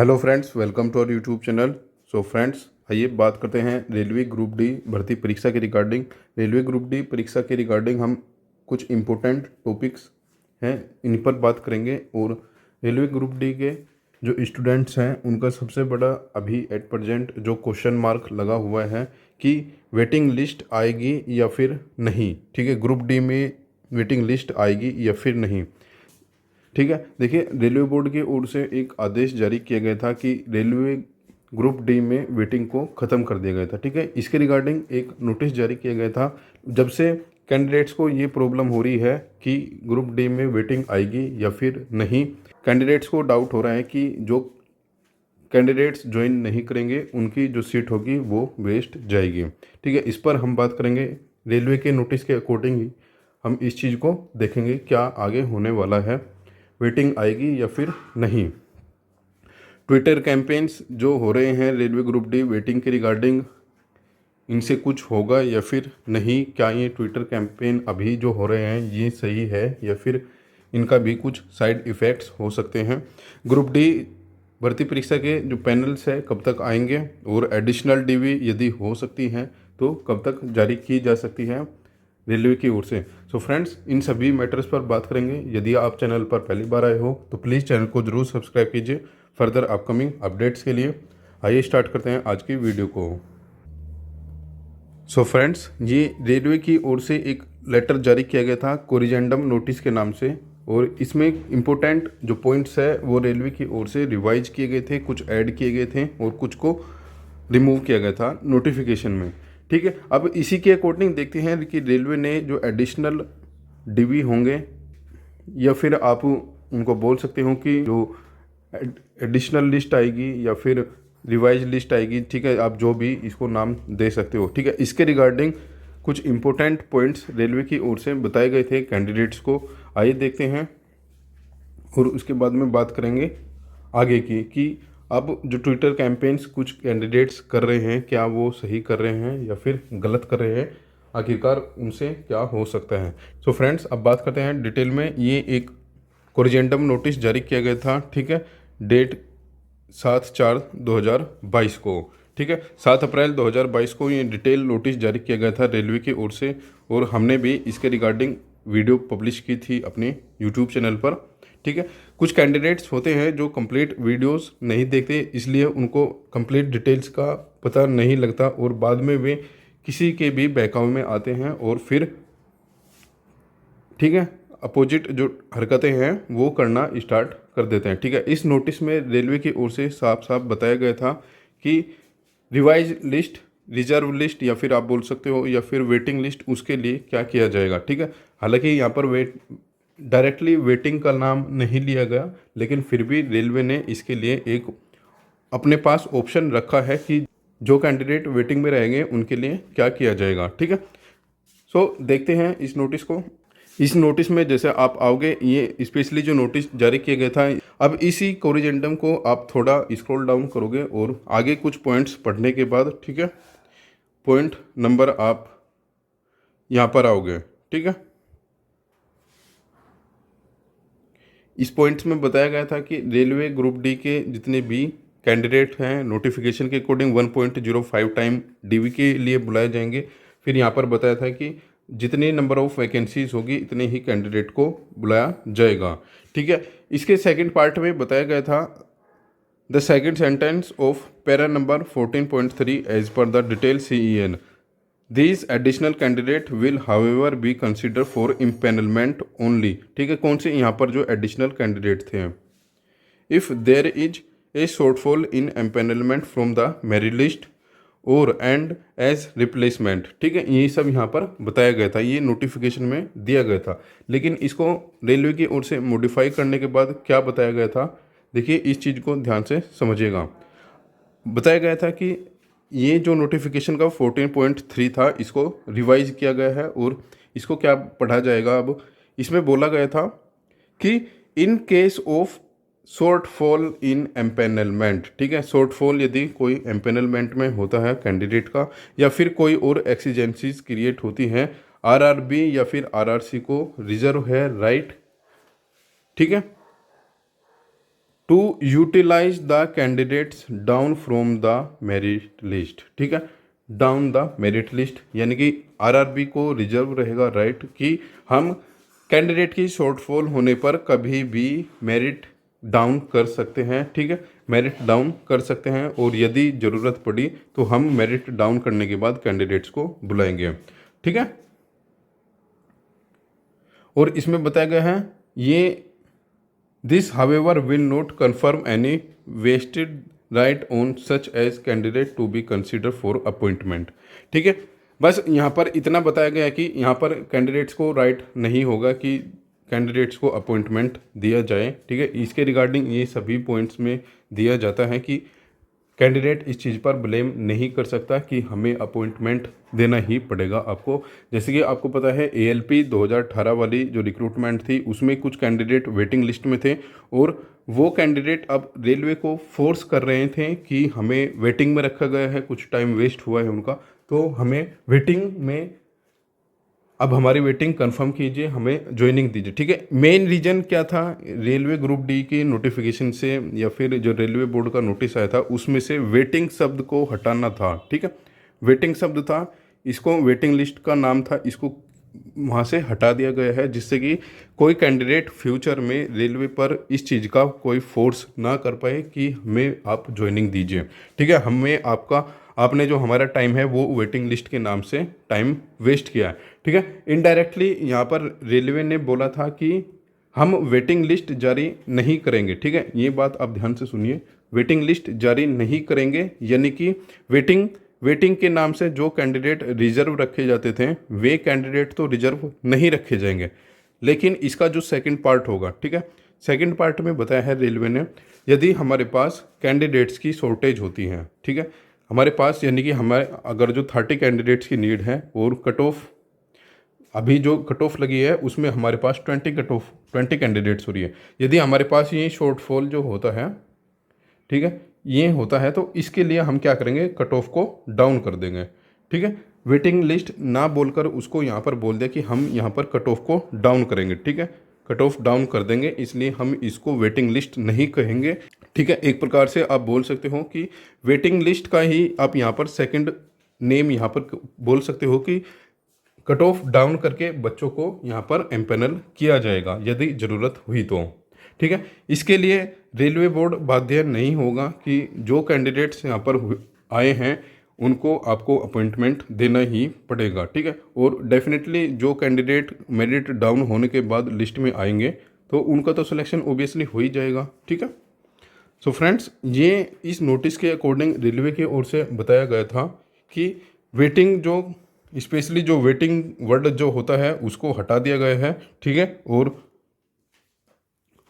Hello friends, welcome to our YouTube channel. So friends, आइए बात करते हैं रेलवे ग्रुप डी भर्ती परीक्षा के रिगार्डिंग। रेलवे ग्रुप डी परीक्षा के रिगार्डिंग हम कुछ इम्पोर्टेंट टॉपिक्स हैं, इन पर बात करेंगे। और रेलवे ग्रुप डी के जो स्टूडेंट्स हैं उनका सबसे बड़ा अभी एट प्रेजेंट जो क्वेश्चन मार्क लगा हुआ है कि वेटिंग लिस्ट आएगी या फिर नहीं। ठीक है, ग्रुप डी में वेटिंग लिस्ट आएगी या फिर नहीं। ठीक है, देखिए रेलवे बोर्ड की ओर से एक आदेश जारी किया गया था कि रेलवे ग्रुप डी में वेटिंग को ख़त्म कर दिया गया था। ठीक है, इसके रिगार्डिंग एक नोटिस जारी किया गया था। जब से कैंडिडेट्स को ये प्रॉब्लम हो रही है कि ग्रुप डी में वेटिंग आएगी या फिर नहीं, कैंडिडेट्स को डाउट हो रहा है कि जो कैंडिडेट्स ज्वाइन नहीं करेंगे उनकी जो सीट होगी वो वेस्ट जाएगी। ठीक है, इस पर हम बात करेंगे। रेलवे के नोटिस के अकॉर्डिंग ही हम इस चीज़ को देखेंगे क्या आगे होने वाला है, वेटिंग आएगी या फिर नहीं। ट्विटर कैंपेन्स जो हो रहे हैं रेलवे ग्रुप डी वेटिंग के रिगार्डिंग, इनसे कुछ होगा या फिर नहीं। क्या ये ट्विटर कैंपेन अभी जो हो रहे हैं ये सही है या फिर इनका भी कुछ साइड इफ़ेक्ट्स हो सकते हैं। ग्रुप डी भर्ती परीक्षा के जो पैनल्स है कब तक आएंगे और एडिशनल डीवी यदि हो सकती हैं तो कब तक जारी की जा सकती है रेलवे की ओर से। सो फ्रेंड्स, इन सभी मैटर्स पर बात करेंगे। यदि आप चैनल पर पहली बार आए हो तो प्लीज़ चैनल को जरूर सब्सक्राइब कीजिए फर्दर अपकमिंग अपडेट्स के लिए। आइए स्टार्ट करते हैं आज की वीडियो को। सो फ्रेंड्स, ये रेलवे की ओर से एक लेटर जारी किया गया था कोरिजेंडम नोटिस के नाम से, और इसमें इम्पोर्टेंट जो पॉइंट्स है वो रेलवे की ओर से रिवाइज किए गए थे, कुछ ऐड किए गए थे और कुछ को रिमूव किया गया था नोटिफिकेशन में। ठीक है, अब इसी के अकॉर्डिंग देखते हैं कि रेलवे ने जो एडिशनल डीवी होंगे या फिर आप उनको बोल सकते हो कि जो एडिशनल लिस्ट आएगी या फिर रिवाइज लिस्ट आएगी। ठीक है, आप जो भी इसको नाम दे सकते हो। ठीक है, इसके रिगार्डिंग कुछ इंपॉर्टेंट पॉइंट्स रेलवे की ओर से बताए गए थे कैंडिडेट्स को। आइए देखते हैं और उसके बाद में बात करेंगे आगे की कि अब जो ट्विटर कैंपेन्स कुछ कैंडिडेट्स कर रहे हैं क्या वो सही कर रहे हैं या फिर गलत कर रहे हैं, आखिरकार उनसे क्या हो सकता है। सो फ्रेंड्स, अब बात करते हैं डिटेल में। ये एक कोरिजेंडम नोटिस जारी किया गया था। ठीक है, डेट 7/4/2022 को। ठीक है, 7 अप्रैल 2022 को ये डिटेल नोटिस जारी किया गया था रेलवे की ओर से, और हमने भी इसके रिगार्डिंग वीडियो पब्लिश की थी अपने यूट्यूब चैनल पर। ठीक है, कुछ कैंडिडेट्स होते हैं जो कंप्लीट वीडियोस नहीं देखते, इसलिए उनको कंप्लीट डिटेल्स का पता नहीं लगता और बाद में वे किसी के भी बहकावे में आते हैं और फिर ठीक है अपोजिट जो हरकतें हैं वो करना स्टार्ट कर देते हैं। ठीक है, इस नोटिस में रेलवे की ओर से साफ साफ बताया गया था कि रिवाइज लिस्ट, रिजर्व लिस्ट या फिर आप बोल सकते हो या फिर वेटिंग लिस्ट, उसके लिए क्या किया जाएगा। ठीक है, हालांकि यहाँ पर डायरेक्टली वेटिंग का नाम नहीं लिया गया, लेकिन फिर भी रेलवे ने इसके लिए एक अपने पास ऑप्शन रखा है कि जो कैंडिडेट वेटिंग में रहेंगे उनके लिए क्या किया जाएगा। ठीक है, सो देखते हैं इस नोटिस को। इस नोटिस में जैसे आप आओगे, ये स्पेशली जो नोटिस जारी किया गया था, अब इसी कोरिजेंडम को आप थोड़ा स्क्रॉल डाउन करोगे और आगे कुछ पॉइंट्स पढ़ने के बाद, ठीक है, पॉइंट नंबर आप यहाँ पर आओगे। ठीक है, इस पॉइंट्स में बताया गया था कि रेलवे ग्रुप डी के जितने भी कैंडिडेट हैं नोटिफिकेशन के अकॉर्डिंग 1.05 टाइम डीवी के लिए बुलाए जाएंगे। फिर यहाँ पर बताया था कि जितने नंबर ऑफ वैकेंसीज होगी इतने ही कैंडिडेट को बुलाया जाएगा। ठीक है, इसके सेकंड पार्ट में बताया गया था the second sentence of para number 14.3 as per the detail CEN, These additional candidate will however be considered for impanelment only। ठीक है, कौन से यहाँ पर जो एडिशनल कैंडिडेट थे, if there is a shortfall in empanelment from the merit list और and as replacement. ठीक है, ये सब यहाँ पर बताया गया था, ये नोटिफिकेशन में दिया गया था। लेकिन इसको रेलवे की ओर से मॉडिफाई करने के बाद क्या बताया गया था, देखिए इस चीज़ को ध्यान से समझिएगा। बताया गया था कि ये जो नोटिफिकेशन का 14.3 था इसको रिवाइज किया गया है और इसको क्या पढ़ा जाएगा। अब इसमें बोला गया था कि in case of shortfall in empanelment. ठीक है, शॉर्टफॉल यदि कोई एम्पेनलमेंट में होता है कैंडिडेट का या फिर कोई और एक्सीजेंसीज क्रिएट होती हैं, RRB या फिर RRC को रिजर्व है राइट, ठीक है, to utilize the candidates down from the merit list. ठीक है, डाउन द मेरिट लिस्ट यानी कि आरआरबी को रिजर्व रहेगा राइट कि हम कैंडिडेट की शॉर्टफॉल होने पर कभी भी मेरिट डाउन कर सकते हैं। ठीक है, मेरिट डाउन कर सकते हैं और यदि ज़रूरत पड़ी तो हम मेरिट डाउन करने के बाद कैंडिडेट्स को बुलाएंगे। ठीक है, और इसमें बताया गया है ये this however will not confirm any vested right on such as candidate to be consider for appointment. ठीक है, बस यहाँ पर इतना बताया गया है कि यहाँ पर कैंडिडेट्स को राइट नहीं होगा कि कैंडिडेट्स को अपॉइंटमेंट दिया जाए। ठीक है, इसके रिगार्डिंग ये सभी पॉइंट्स में दिया जाता है कि कैंडिडेट इस चीज़ पर ब्लेम नहीं कर सकता कि हमें अपॉइंटमेंट देना ही पड़ेगा आपको। जैसे कि आपको पता है ALP 2018 वाली जो रिक्रूटमेंट थी उसमें कुछ कैंडिडेट वेटिंग लिस्ट में थे और वो कैंडिडेट अब रेलवे को फोर्स कर रहे थे कि हमें वेटिंग में रखा गया है, कुछ टाइम वेस्ट हुआ है उनका, तो हमें वेटिंग में अब हमारी वेटिंग कंफर्म कीजिए, हमें ज्वाइनिंग दीजिए। ठीक है, मेन रीज़न क्या था, रेलवे ग्रुप डी की नोटिफिकेशन से या फिर जो रेलवे बोर्ड का नोटिस आया था उसमें से वेटिंग शब्द को हटाना था। ठीक है, वेटिंग शब्द था, इसको वेटिंग लिस्ट का नाम था, इसको वहाँ से हटा दिया गया है जिससे कि कोई कैंडिडेट फ्यूचर में रेलवे पर इस चीज़ का कोई फोर्स ना कर पाए कि हमें आप ज्वाइनिंग दीजिए। ठीक है, हमें आपने जो हमारा टाइम है वो वेटिंग लिस्ट के नाम से टाइम वेस्ट किया है। ठीक है, इनडायरेक्टली यहाँ पर रेलवे ने बोला था कि हम वेटिंग लिस्ट जारी नहीं करेंगे। ठीक है, ये बात आप ध्यान से सुनिए, वेटिंग लिस्ट जारी नहीं करेंगे यानी कि वेटिंग के नाम से जो कैंडिडेट रिजर्व रखे जाते थे वे कैंडिडेट तो रिजर्व नहीं रखे जाएंगे, लेकिन इसका जो सेकंड पार्ट होगा, ठीक है, सेकंड पार्ट में बताया है रेलवे ने, यदि हमारे पास कैंडिडेट्स की शॉर्टेज होती है, ठीक है, हमारे पास यानी कि हमारे अगर जो 30 कैंडिडेट्स की नीड है और कट ऑफ अभी जो कट ऑफ लगी है उसमें हमारे पास 20 कैंडिडेट्स हो रही है, यदि हमारे पास ये शॉर्टफॉल जो होता है, ठीक है, ये होता है तो इसके लिए हम क्या करेंगे, कट ऑफ को डाउन कर देंगे। ठीक है, वेटिंग लिस्ट ना बोलकर उसको यहाँ पर बोल दे कि हम यहाँ पर कट ऑफ को डाउन करेंगे। ठीक है, कट ऑफ डाउन कर देंगे, इसलिए हम इसको वेटिंग लिस्ट नहीं कहेंगे। ठीक है, एक प्रकार से आप बोल सकते हो कि वेटिंग लिस्ट का ही आप यहाँ पर सेकंड नेम यहाँ पर बोल सकते हो कि कट ऑफ डाउन करके बच्चों को यहाँ पर एम्पैनल किया जाएगा यदि ज़रूरत हुई तो। ठीक है, इसके लिए रेलवे बोर्ड बाध्य नहीं होगा कि जो कैंडिडेट्स यहाँ पर आए हैं उनको आपको अपॉइंटमेंट देना ही पड़ेगा। ठीक है, और डेफिनेटली जो कैंडिडेट मेरिट डाउन होने के बाद लिस्ट में आएंगे तो उनका तो सिलेक्शन ओबियसली हो ही जाएगा। ठीक है, सो फ्रेंड्स, ये इस नोटिस के अकॉर्डिंग रेलवे की ओर से बताया गया था कि वेटिंग जो स्पेशली जो वेटिंग वर्ड जो होता है उसको हटा दिया गया है। ठीक है, और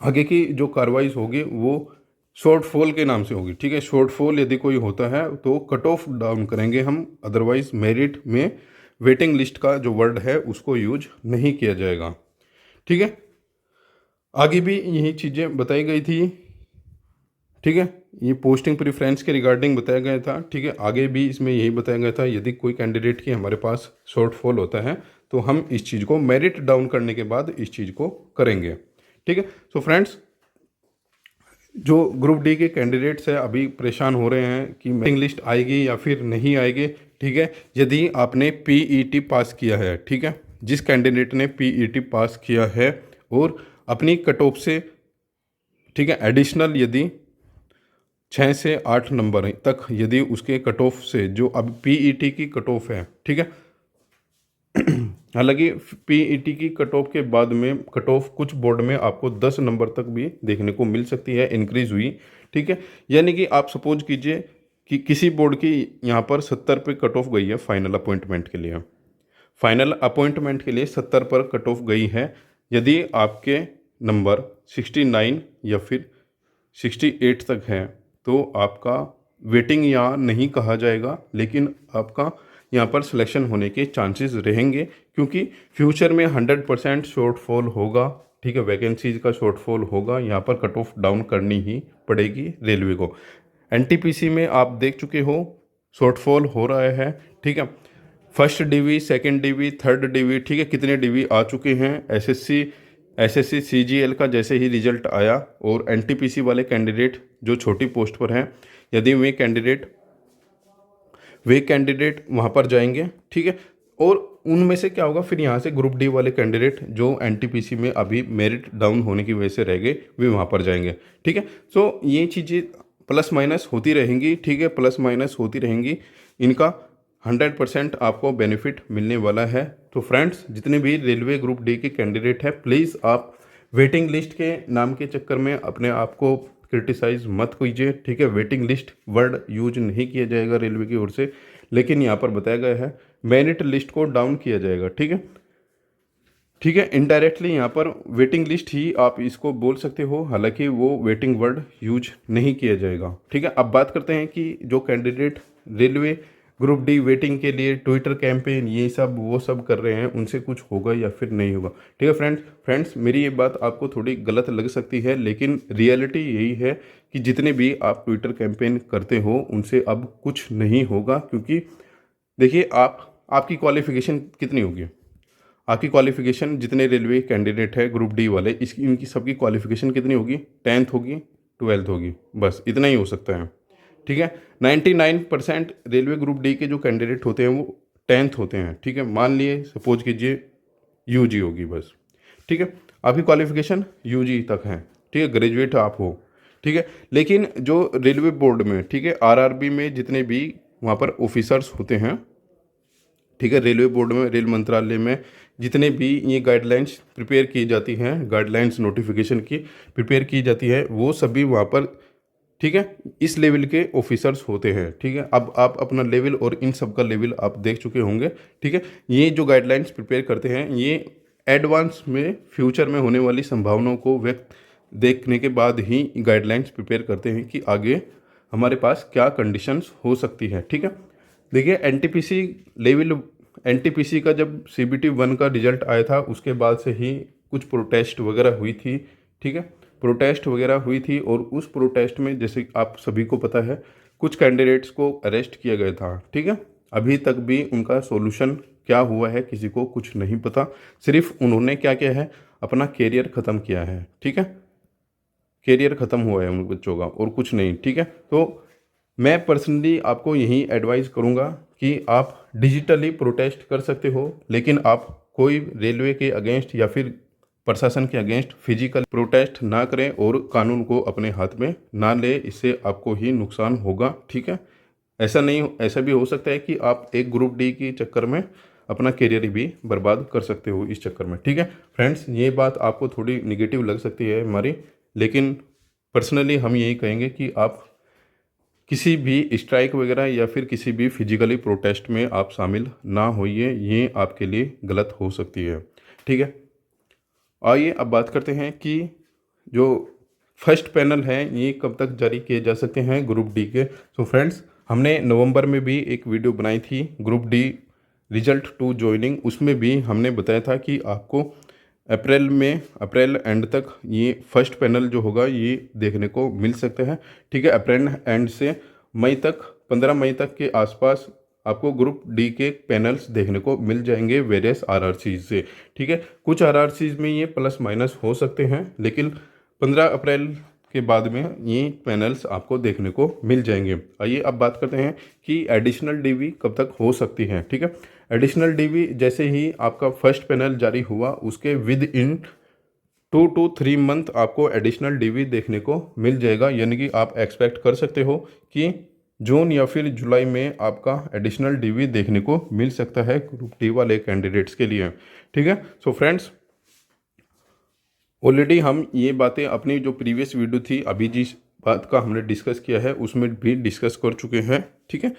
आगे की जो कार्रवाई होगी वो शॉर्टफॉल के नाम से होगी। ठीक है, शॉर्टफॉल यदि कोई होता है तो कट ऑफ डाउन करेंगे हम, अदरवाइज मेरिट में वेटिंग लिस्ट का जो वर्ड है उसको यूज नहीं किया जाएगा। ठीक है, आगे भी यही चीज़ें बताई गई थी। ठीक है, ये पोस्टिंग प्रेफरेंस के रिगार्डिंग बताया गया था। ठीक है, आगे भी इसमें यही बताया गया था यदि कोई कैंडिडेट की हमारे पास शॉर्टफॉल होता है तो हम इस चीज़ को मेरिट डाउन करने के बाद इस चीज़ को करेंगे। ठीक है, सो फ्रेंड्स, जो ग्रुप डी के कैंडिडेट्स हैं अभी परेशान हो रहे हैं कि वेटिंग लिस्ट आएगी या फिर नहीं आएगी। ठीक है, यदि आपने PET पास किया है, ठीक है, जिस कैंडिडेट ने PET पास किया है और अपनी कट ऑफ से, ठीक है, एडिशनल यदि 6 से 8 नंबर तक यदि उसके कट ऑफ से जो अब PET की कट ऑफ है, ठीक है, हालांकि PET की कट ऑफ के बाद में कट ऑफ कुछ बोर्ड में आपको 10 नंबर तक भी देखने को मिल सकती है, इंक्रीज हुई। ठीक है, यानी कि आप सपोज कीजिए कि किसी बोर्ड की यहाँ पर 70 पे कट ऑफ गई है फाइनल अपॉइंटमेंट के लिए, फाइनल अपॉइंटमेंट के लिए 70 पर कट ऑफ गई है, यदि आपके नंबर 69 या फिर 68 तक है तो आपका वेटिंग यहाँ नहीं कहा जाएगा, लेकिन आपका यहाँ पर सिलेक्शन होने के चांसेस रहेंगे क्योंकि फ्यूचर में 100% शॉर्टफॉल होगा। ठीक है, वैकेंसीज का शॉर्टफॉल होगा, यहाँ पर कट ऑफ डाउन करनी ही पड़ेगी रेलवे को। NTPC में आप देख चुके हो शॉर्टफॉल हो रहा है। ठीक है, first DV, second DV, third DV, ठीक है, कितने DV आ चुके हैं। SSC एसएससी सीजीएल का जैसे ही रिजल्ट आया और एनटीपीसी वाले कैंडिडेट जो छोटी पोस्ट पर हैं, यदि वे कैंडिडेट वहाँ पर जाएंगे, ठीक है, और उनमें से क्या होगा, फिर यहाँ से ग्रुप डी वाले कैंडिडेट जो एनटीपीसी में अभी मेरिट डाउन होने की वजह से रह गए, वे वहाँ पर जाएंगे, ठीक है। सो ये चीज़ें प्लस माइनस होती रहेंगी, ठीक है, प्लस माइनस होती रहेंगी, इनका 100% आपको बेनिफिट मिलने वाला है। तो फ्रेंड्स, जितने भी रेलवे ग्रुप डी के कैंडिडेट हैं, प्लीज़ आप वेटिंग लिस्ट के नाम के चक्कर में अपने आप को क्रिटिसाइज मत कीजिए, ठीक है। वेटिंग लिस्ट वर्ड यूज नहीं किया जाएगा रेलवे की ओर से, लेकिन यहाँ पर बताया गया है मेरिट लिस्ट को डाउन किया जाएगा, ठीक है, ठीक है। इनडायरेक्टली यहाँ पर वेटिंग लिस्ट ही आप इसको बोल सकते हो, हालांकि वो वेटिंग वर्ड यूज नहीं किया जाएगा, ठीक है। अब बात करते हैं कि जो candidate railway group D waiting के लिए ट्विटर कैंपेन ये सब वो सब कर रहे हैं, उनसे कुछ होगा या फिर नहीं होगा, ठीक है। फ्रेंड्स, मेरी ये बात आपको थोड़ी गलत लग सकती है, लेकिन रियलिटी यही है कि जितने भी आप ट्विटर कैंपेन करते हो उनसे अब कुछ नहीं होगा, क्योंकि देखिए आपकी क्वालिफिकेशन कितनी होगी, आपकी क्वालिफिकेशन जितने रेलवे कैंडिडेट है ग्रुप डी वाले, इसकी इनकी सबकी क्वालिफिकेशन कितनी होगी, 10th होगी, 12th होगी, बस इतना ही हो सकता है, ठीक है। 99% रेलवे ग्रुप डी के जो कैंडिडेट होते हैं वो 10th होते हैं, ठीक है। मान लिए सपोज कीजिए यूजी होगी बस, ठीक है, आपकी क्वालिफिकेशन यूजी तक है, ठीक है, ग्रेजुएट आप हो, ठीक है। लेकिन जो रेलवे बोर्ड में, ठीक है, आरआरबी में जितने भी वहाँ पर ऑफिसर्स होते हैं, ठीक है, रेलवे बोर्ड में, रेल मंत्रालय में जितने भी ये गाइडलाइंस प्रिपेयर की जाती हैं, गाइडलाइंस नोटिफिकेशन की प्रिपेयर की जाती है, वो सभी वहाँ पर, ठीक है, इस लेवल के ऑफिसर्स होते हैं, ठीक है। अब आप अपना लेवल और इन सब का लेवल आप देख चुके होंगे, ठीक है। ये जो गाइडलाइंस प्रिपेयर करते हैं, ये एडवांस में फ्यूचर में होने वाली संभावनाओं को व्यक्त देखने के बाद ही गाइडलाइंस प्रिपेयर करते हैं कि आगे हमारे पास क्या कंडीशंस हो सकती है, ठीक है। देखिए एनटीपीसी का जब सीबीटी 1 का रिजल्ट आया था, उसके बाद से ही कुछ प्रोटेस्ट वगैरह हुई थी, ठीक है, प्रोटेस्ट वगैरह हुई थी, और उस प्रोटेस्ट में जैसे आप सभी को पता है कुछ कैंडिडेट्स को अरेस्ट किया गया था, ठीक है। अभी तक भी उनका सॉल्यूशन क्या हुआ है किसी को कुछ नहीं पता, सिर्फ उन्होंने क्या किया है, अपना कैरियर ख़त्म किया है, ठीक है, कैरियर ख़त्म हुआ है उन बच्चों का, और कुछ नहीं, ठीक है। तो मैं पर्सनली आपको यही एडवाइस करूंगा कि आप डिजिटली प्रोटेस्ट कर सकते हो, लेकिन आप कोई रेलवे के अगेंस्ट या फिर प्रशासन के अगेंस्ट फिजिकल प्रोटेस्ट ना करें और कानून को अपने हाथ में ना ले, इससे आपको ही नुकसान होगा, ठीक है। ऐसा भी हो सकता है कि आप एक ग्रुप डी के चक्कर में अपना करियर भी बर्बाद कर सकते हो इस चक्कर में, ठीक है। फ्रेंड्स, ये बात आपको थोड़ी निगेटिव लग सकती है हमारी, लेकिन पर्सनली हम यही कहेंगे कि आप किसी भी स्ट्राइक वगैरह या फिर किसी भी फिजिकली प्रोटेस्ट में आप शामिल ना होइए, ये आपके लिए गलत हो सकती है, ठीक है। आइए अब बात करते हैं कि जो फर्स्ट पैनल है ये कब तक जारी किए जा सकते हैं ग्रुप डी के। तो फ्रेंड्स, हमने नवंबर में भी एक वीडियो बनाई थी group D result to joining, उसमें भी हमने बताया था कि आपको अप्रैल एंड तक ये फर्स्ट पैनल जो होगा ये देखने को मिल सकता है, ठीक है। अप्रैल एंड से मई तक, 15 मई तक के आसपास आपको ग्रुप डी के पैनल्स देखने को मिल जाएंगे वेरियस आरआरसीज से, ठीक है। कुछ आरआरसीज में ये प्लस माइनस हो सकते हैं, लेकिन 15 अप्रैल के बाद में ये पैनल्स आपको देखने को मिल जाएंगे। आइए अब बात करते हैं कि एडिशनल डीवी कब तक हो सकती है, ठीक है। एडिशनल डीवी जैसे ही आपका फर्स्ट पैनल जारी हुआ, उसके विद इन 2 to 3 मंथ आपको एडिशनल डीवी देखने को मिल जाएगा, यानी कि आप एक्सपेक्ट कर सकते हो कि जून या फिर जुलाई में आपका एडिशनल डीवी देखने को मिल सकता है ग्रुप डी वाले कैंडिडेट्स के लिए, ठीक है। सो फ्रेंड्स, ऑलरेडी हम ये बातें अपनी जो प्रीवियस वीडियो थी, अभी जिस बात का हमने डिस्कस किया है उसमें भी डिस्कस कर चुके हैं, ठीक है।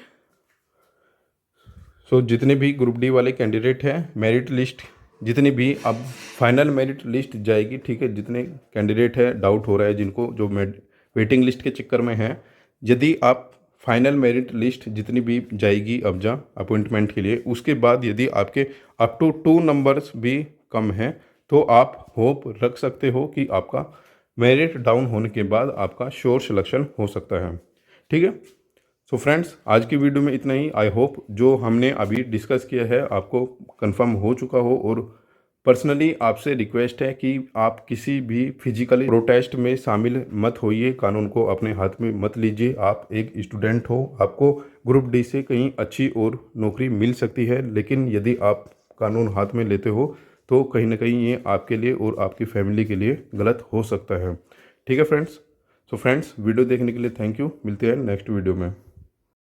सो जितने भी ग्रुप डी वाले कैंडिडेट हैं, मेरिट लिस्ट जितनी भी अब फाइनल मेरिट लिस्ट जाएगी, ठीक है। जितने कैंडिडेट है डाउट हो रहा है जिनको, जो वेटिंग लिस्ट के चक्कर में हैं, यदि आप फाइनल मेरिट लिस्ट जितनी भी जाएगी अब अपॉइंटमेंट के लिए, उसके बाद यदि आपके अप टू 2 नंबर्स भी कम हैं, तो आप होप रख सकते हो कि आपका मेरिट डाउन होने के बाद आपका श्योर सिलेक्शन हो सकता है, ठीक है। सो फ्रेंड्स, आज की वीडियो में इतना ही। आई होप जो हमने अभी डिस्कस किया है आपको कंफर्म हो चुका हो और पर्सनली आपसे रिक्वेस्ट है कि आप किसी भी फिजिकली प्रोटेस्ट में शामिल मत होइए, कानून को अपने हाथ में मत लीजिए। आप एक स्टूडेंट हो, आपको ग्रुप डी से कहीं अच्छी और नौकरी मिल सकती है, लेकिन यदि आप कानून हाथ में लेते हो तो कहीं ना कहीं ये आपके लिए और आपकी फैमिली के लिए गलत हो सकता है। ठीक है फ्रेंड्स। सो फ्रेंड्स, वीडियो देखने के लिए थैंक यू। मिलते हैं नेक्स्ट वीडियो में।